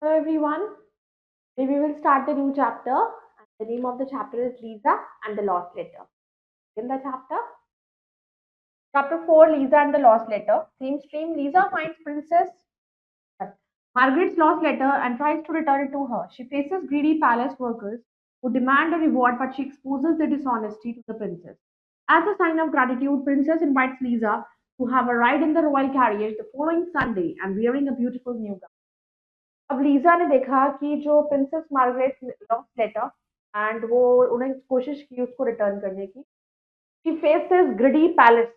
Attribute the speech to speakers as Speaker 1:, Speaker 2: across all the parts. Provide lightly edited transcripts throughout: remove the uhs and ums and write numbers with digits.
Speaker 1: Hello everyone. Today we will start the new chapter. The name of the chapter is Lisa and the Lost Letter. In the chapter 4, Lisa and the Lost Letter. Theme stream: Lisa finds Princess Margaret's lost letter and tries to return it to her. She faces greedy palace workers who demand a reward, but she exposes their dishonesty to the princess. As a sign of gratitude, Princess invites Lisa to have a ride in the royal carriage the following Sunday and wearing a beautiful new gown. अब Lisa ने देखा कि जो princess Margaret lost letter and वो उन्हें कोशिश की उसको रिटर्न करने की she faces greedy palace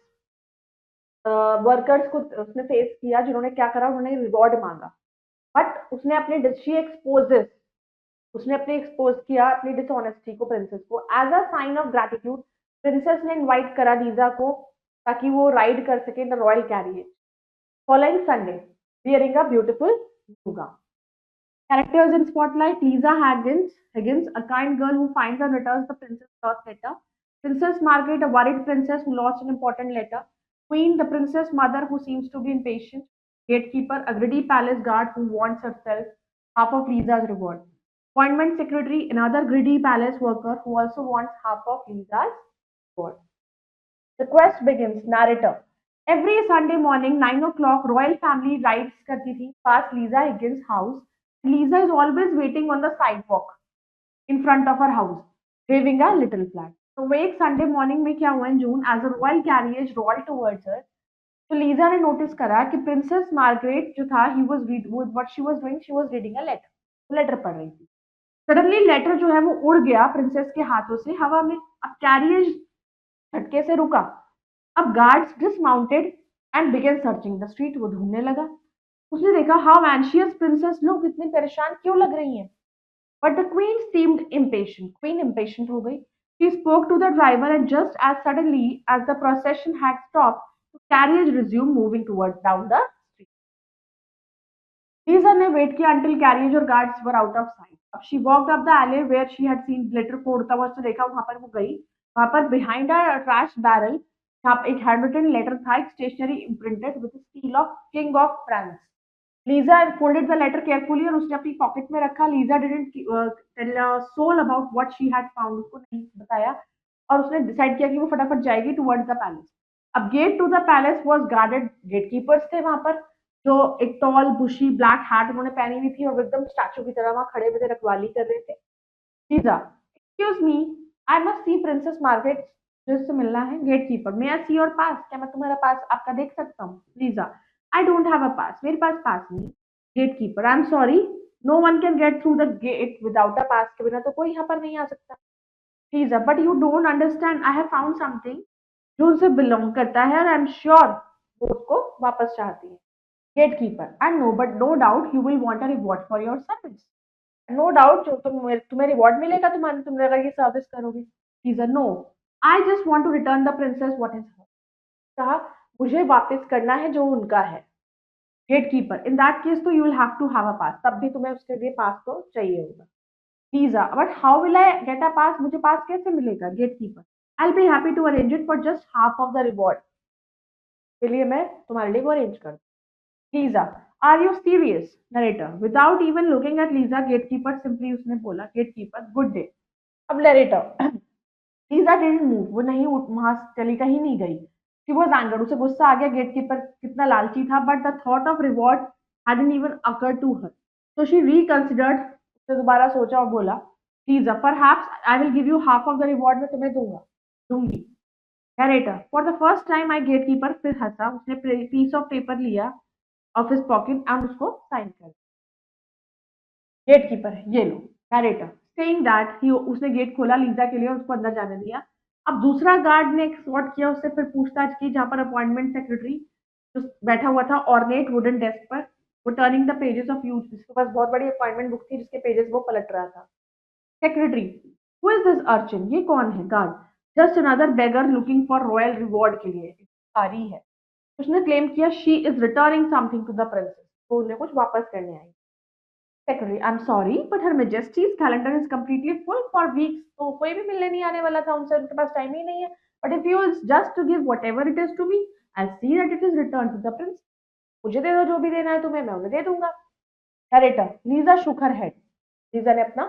Speaker 1: workers को उसने फेस किया जिन्होंने क्या करा उन्होंने रिवॉर्ड मांगा बट उसने अपने शी एक्सपोजेस उसने अपने एक्सपोज किया अपनी डिसऑनेस्टी को प्रिंसेस को as a sign of gratitude princess ने इनवाइट करा लीजा को ताकि वो राइड कर सके in the royal carriage following Sunday wearing a beautiful new Characters in Spotlight: Lisa Higgins, a kind girl who finds and returns the princess' lost letter. Princess Margaret, a worried princess who lost an important letter. Queen, the princess mother who seems to be impatient. Gatekeeper, a greedy palace guard who wants herself half of Lisa's reward. Appointment secretary, another greedy palace worker who also wants half of Lisa's reward. The quest begins. Narrator. Every Sunday morning, 9 o'clock, royal family rides करती थी past Lisa Higgins' house. Lisa is always waiting on the sidewalk in front of her house, waving a little flag. तो वो एक Sunday morning में क्या हुआ in June as a royal carriage roll towards her तो Lisa ने notice करा कि प्रिंसेस मार्गरेट जो था ही was what she was doing she was reading a letter letter पढ़ रही थी सडनली लेटर जो है वो उड़ गया प्रिंसेस के हाथों से हवा में अब कैरियज झटके से रुका अब guards dismounted and begin searching the street वो ढूंढने लगा उसने देखा हाउ एंशियस प्रिंसेस लोग इतनी परेशान क्यों लग रही हैं but the queen seemed impatient queen impatient हो गई she spoke to the driver and just as suddenly as the procession had stop the carriage resume moving towards down the street Lisa ने वेट किया until carriage और guards were out of sight. अब she walked up the alley where she had seen glitter को उड़ता हुआ उसने देखा वहां पर वो गई वहां पर behind a trash barrel जहाँ एक handwritten letter था एक stationery imprinted with the seal of King of France. Lisa folded the letter carefully और उसने अपनी पॉकेट में रखा Lisa didn't tell a soul about what she had found उसको नहीं बताया और उसने डिसाइड किया कि वो फटाफट जाएगी towards the palace. अब gate to the palace was guarded gatekeepers थे वहां पर जो एक टॉल बुशी ब्लैक हैट उन्होंने पहनी हुई थी और एकदम स्टैचू की तरह वहां खड़े हुए थे रखवाली कर रहे थे Lisa excuse me I must see princess Margaret जिससे मिलना है gatekeeper may I see your पास क्या मैं तुम्हारा पास आपका देख सकता हूँ Lisa I don't have a pass मेरे पास पास नहीं gatekeeper I am sorry no one can get through the gate without a pass के बिना तो कोई यहाँ पर नहीं आ सकता Lisa but you don't understand I have found something जो उनसे बिलोंग करता है और आई एम श्योर वो उसको वापस चाहती है gatekeeper and no but no doubt you will want a reward for your service no doubt जो तुम्हें रिवॉर्ड मिलेगा तुम अगर ये सर्विस करोगे teaser no I just want to return the princess what is her कहा मुझे वापस करना है जो उनका है गेटकीपर इन दैट केस तो you will have to have a pass तब भी तुम्हें उसके लिए पास तो चाहिए होगा visa but how will I get a pass मुझे पास कैसे मिलेगा gatekeeper I be happy to arrange it for just half of the reward के लिए मैं तुम्हारे लिए वो अरेंज कर Lisa are you serious narrator without even looking at Lisa gatekeeper simply उसने बोला गेटकीपर गुड डे अब नरेटर लीजा डिडंट मूव वो नहीं वहां चली कहीं नहीं गई शी वाज एंगर्ड उसे गुस्सा आ गया गेटकीपर कितना लालची था but the thought of reward hadn't even occurred to her so she reconsidered उसने दोबारा सोचा और बोला Lisa perhaps I will give you half of the reward मैं तुम्हें दूंगी narrator for the first time I gatekeeper फिर हंसा उसने पीस ऑफ पेपर लिया ऑफ हिज पॉकेट एंड उसको साइन कर गेटकीपर ये लो नरेटर सेइंग दैट ही उसने गेट खोला लीजा के लिए और उसको अंदर जाने दिया अब दूसरा गार्ड ने एक्सॉर्ट किया उससे फिर पूछताछ की जहां पर अपॉइंटमेंट सेक्रेटरी जो बैठा हुआ था ऑर्नेट वुडन डेस्क पर वो turning the pages of use जिसके पास बहुत बड़ी अपॉइंटमेंट बुक थी जिसके पेजेस वो पलट रहा था secretary who is this urchin ये कौन है guard just another beggar looking for royal reward के लिए सारी है उसने क्लेम किया she is returning something to the princess तो उन्हें कुछ वापस करने आई secretary I am sorry but her majesty's calendar is completely full for weeks तो कोई भी मिलने नहीं आने वाला था उनसे उनके पास टाइम ही नहीं है but if you just to give whatever it is to me I see that it is return to the prince मुझे दे दो जो भी देना है तुम्हें मैं उन्हें दे दूंगा Narrator, Lisa shook her head. Lisa ने अपना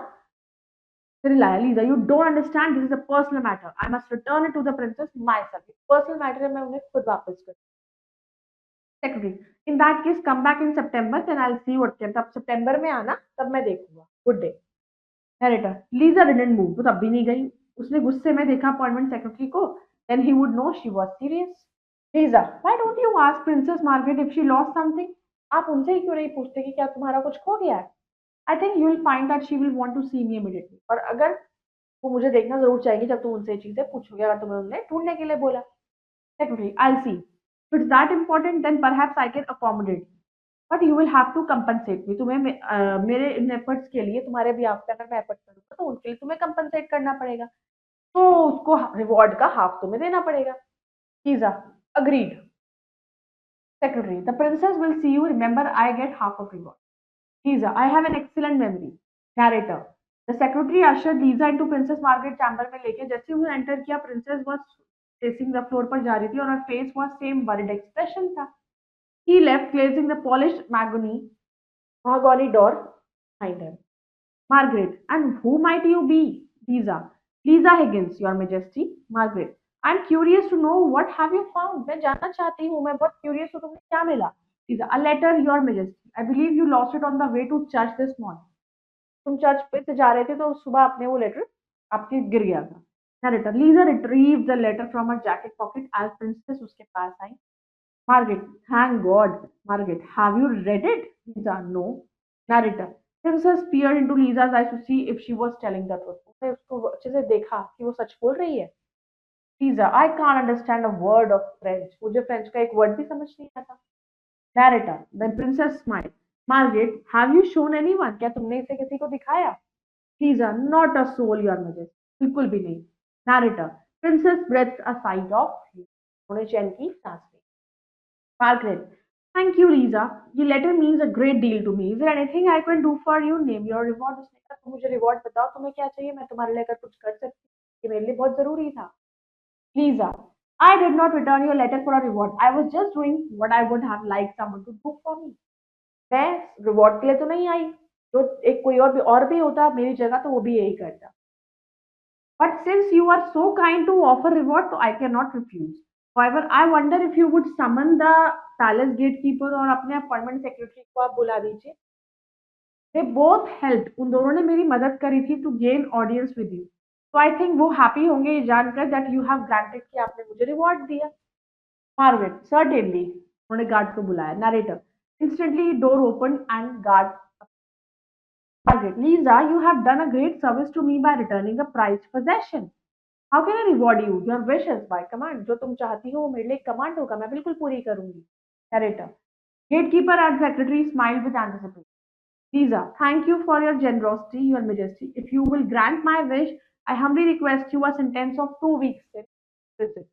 Speaker 1: सिर हिलाया. Lisa, you don't understand. This is a personal matter. I must return it to the princess myself. Personal matter है, मैं उन्हें खुद वापस कर. Secretary, in that case, come back in September, then I'll see what can. तब सितंबर में आना, तब मैं देखूंगा. Good day. Narrator, Lisa didn't move. वो तब भी नहीं गई. उसने गुस्से में देखा अपॉइंटमेंट सेक्रेटरी को. Then he would know she was serious. Lisa, why don't you ask Princess Margaret if she lost something? आप उनसे ही क्यों नहीं पूछते कि क्या तुम्हारा कुछ खो गया है? I think you will find that she will want to see me immediately. और अगर वो मुझे देखना जरूर चाहेगी जब तुम उनसे ये चीजें पूछोगे, अगर तुम्हें उन्होंने ढूंढने के लिए बोला. Secretary, I'll see. If it's that important, then perhaps I can accommodate. But you will have to compensate me. तुम्हें मेरे इन efforts के लिए तुम्हारे भी आप पे अगर मैं एफर्ट करूंगा तो उनके लिए तुम्हें compensate करना पड़ेगा. तो उसको रिवॉर्ड का हाफ तुम्हें देना पड़ेगा. Lisa, agreed. Secretary, the princess will see you. Remember, I get half of reward. Lisa, I have an excellent memory. Narrator, the secretary ushered Lisa into Princess Margaret chamber में लेके जैसे ही enter किया princess was facing the floor पर जा रही थी और her face was same worried expression था. He left closing the polished mahogany door behind him. Margaret, and who might you be? Lisa, Lisa Higgins, Your Majesty. Margaret, I'm curious to know what have you found. मैं जानना चाहती हूँ, मैं बहुत curious हूँ, तुम्हें क्या मिला? Lisa, a letter, Your Majesty. I believe you lost it on the way to church this morning. तुम चर्च पे से जा रहे थे तो सुबह आपने वो लेटर आपके गिर गया था. Narrator, Lisa retrieved the letter from her jacket pocket as princess उसके पास आई. Margaret, thank God. Margaret, have you read it? Lisa, no. Narrator, princess peered into Lisa's eyes to see if she was telling the truth. उसने उसको अच्छे से देखा कि वो सच बोल रही है. Lisa, I can't understand a word of French. मुझे फ्रेंच का एक वर्ड भी समझ नहीं आता. Narrator, the princess smiled. Margaret, have you shown anyone? क्या तुमने इसे किसी को दिखाया? Lisa, not a soul, Your Majesty. बिल्कुल भी नहीं. Narrator, princess breathed a sigh of relief. उन्हें चैन की सांस ली. Margaret, thank you, Lisa. Your letter means a great deal to me. Is there anything I can do for you? Name your reward. उसने कहा तुम मुझे रिवॉर्ड बताओ, तुम्हें क्या चाहिए, मैं तुम्हारे लिए अगर कुछ कर सकती हूँ. ये मेरे लिए बहुत जरूरी था. Lisa, I did not return your letter for a reward. I was just doing what I would have liked someone to do for me. मैं रिवॉर्ड के लिए तो नहीं आई. जो एक कोई और भी होता मेरी जगह तो वो भी यही करता. But since you are so kind to offer reward, so I cannot refuse. However, I wonder if you would summon the palace gatekeeper और अपने अपॉइंटमेंट सेक्रेटरी को आप बुला दीजिए. They both helped. उन दोनों ने मेरी मदद करी थी to gain audience with you. So I think वो happy होंगे ये जानकर that you have granted कि आपने मुझे reward दिया. Margaret, certainly. उन्होंने गार्ड को बुलाया. Narrator, instantly door opened and guard. Margaret, Lisa, you have done a great service to me by returning a prized possession. How can I reward you? Your wishes by command. जो तुम चाहती हो वो मेरे लिए command होगा, मैं बिल्कुल पूरी करूंगी. Narrator, gatekeeper and secretary smiled with anticipation. Lisa, thank you for your generosity, Your Majesty. If you will grant my wish, I humbly request you a sentence of 2 weeks in prison.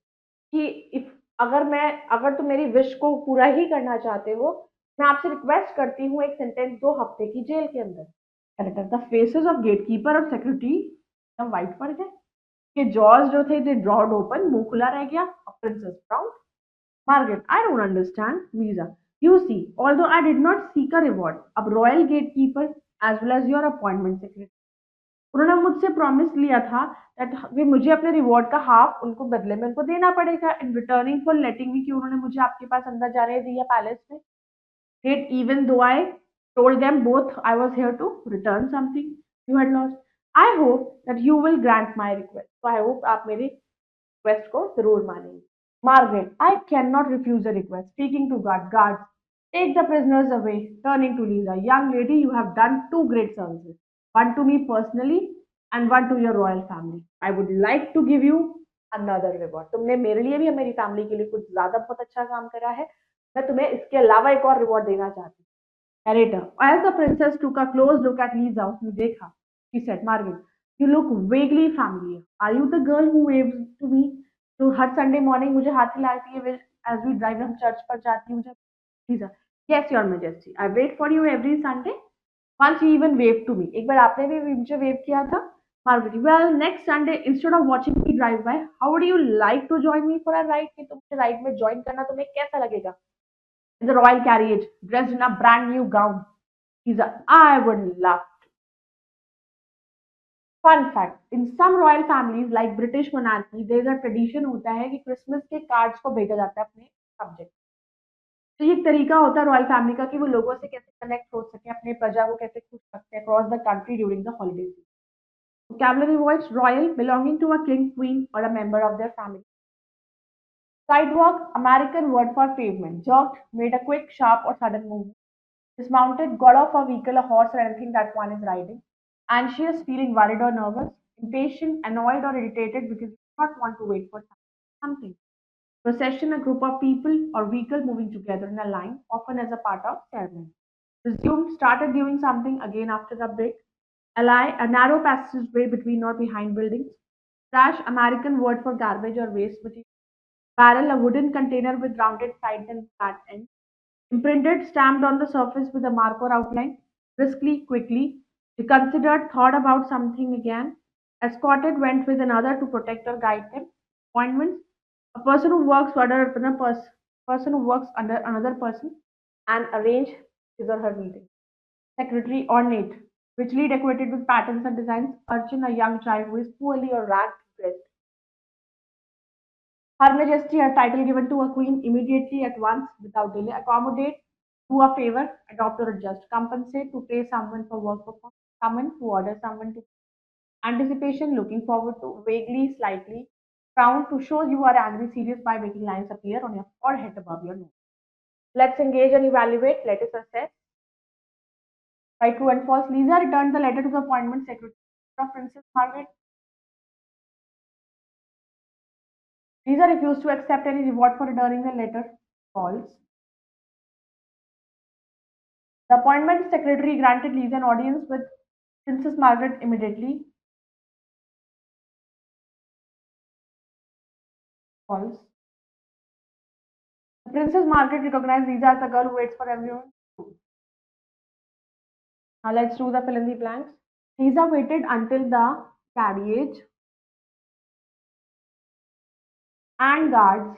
Speaker 1: कि if अगर तुम मेरी wish को पूरा ही करना चाहते हो, मैं आपसे रिक्वेस्ट करती हूँ एक सेंटेंस 2 हफ्ते की जेल के अंदर. द फेसेस ऑफ गेटकीपर और सेक्रेटरी एकदम वाइट पड़ गए. के जॉज जो थे दे ड्रॉड ओपन, मुंह खुला रह गया. Princess proud. Margaret, I don't understand. Lisa, you see, although I did not seek a reward, अब royal gatekeeper as well as your appointment secretary, उन्होंने मुझसे प्रॉमिस लिया था दैट वे मुझे अपने रिवॉर्ड का हाफ उनको बदले में उनको देना पड़ेगा इन रिटर्निंग फॉर लेटिंग मी कि उन्होंने मुझे आपके पास अंदर जाने दिया पैलेस में. Yet even though I told them both I was here to return something you had lost, I hope that you will grant my request. So I hope आप मेरी रिक्वेस्ट को जरूर मानेंगे. Margaret, I cannot refuse the request. Speaking to guards, take the prisoners away. Turning to Lisa, young lady, you have done two great services. One to me personally and one to your royal family. I would like to give you another reward. तुमने मेरे लिए भी मेरी family के लिए कुछ ज्यादा बहुत अच्छा काम करा है. मैं तुम्हें इसके अलावा एक और रिवॉर्ड देना चाहती हूँ. Narrator, as the princess took a close look at Lisa, उसने देखा. She said, Margaret, you look vaguely familiar. Are you the girl who waves to me? तो हर संडे मॉर्निंग मुझे हाथ हिलाती है एज वी ड्राइव, हम चर्च पर जाती हूँ जब. Lisa, yes, Your Majesty. I wait for you every Sunday. Once you even waved to me. एक बार आपने भी मुझे वेव किया था. Margaret, well, next Sunday, instead of watching me drive by, how would you like to join me for a ride? कि तुम ride में join करना तुम्हें कैसा लगेगा? In the royal carriage, dressed in a brand new gown. He's a, I would love. Fun fact in some royal families like British monarchy there is a tradition होता है कि क्रिसमस के cards को भेजा जाता है अपने सब्जेक्ट। तो ये एक तरीका होता है रॉयल फैमिली का कि वो लोगों से कैसे कनेक्ट हो सके, अपने प्रजा को कैसे खुश रखते हैं across the country during the holiday season. Vocabulary words royal belonging to a king, queen, or a member of their family. Sidewalk, American word for pavement. Jerked, made a quick, sharp, or sudden movement. Dismounted, got off a vehicle, a horse, or anything that one is riding. Anxious, feeling worried or nervous. Impatient, annoyed, or irritated because you do not want to wait for something. Procession, a group of people or vehicle moving together in a line, often as a part of ceremony. Resumed, started doing something again after the break. Ally, a narrow passageway between or behind buildings. Trash, American word for garbage or waste material. Barrel, a wooden container with rounded sides and flat ends. Imprinted, stamped on the surface with a mark or outline. Briskly, quickly. Reconsidered, thought about something again. Escorted, went with another to protect or guide them. Appointments, a person who works under another person who works under another person and arrange his or her meeting. Secretary, ornate, richly decorated with patterns and designs. Urchin, a young child who is poorly or ragged dressed. Her Majesty, a title given to a queen immediately at once without delay. Accommodate, do a favor, adopt or adjust. Compensate, to pay someone for work performed. Summon, to order someone to. Anticipation, looking forward to. Vaguely, slightly. Frown, to show you are angry, serious by making lines appear on your forehead above your nose. Let's engage and evaluate. Let us assess. By true and false, Lisa returned the letter to the appointment secretary of Princess Margaret. Lisa refused to accept any reward for returning the letter. False. The appointment secretary granted Lisa an audience with Princess Margaret immediately. False. The Princess Margaret recognized Lisa as the girl who waits for everyone. Now let's do the fill in the blanks. Lisa waited until the carriage and guards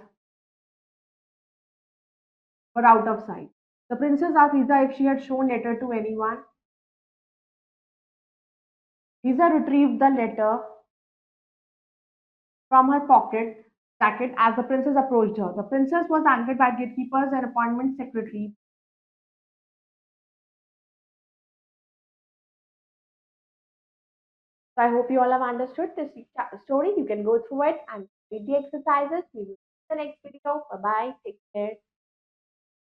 Speaker 1: were out of sight. The princess asked Lisa if she had shown letter to anyone. Lisa retrieved the letter from her pocket jacket as the princess approached her. The princess was anchored by gatekeepers and appointment secretary. So I hope you all have understood this story. You can go through it and read the exercises. We will see you in the next video. Bye bye. Take care.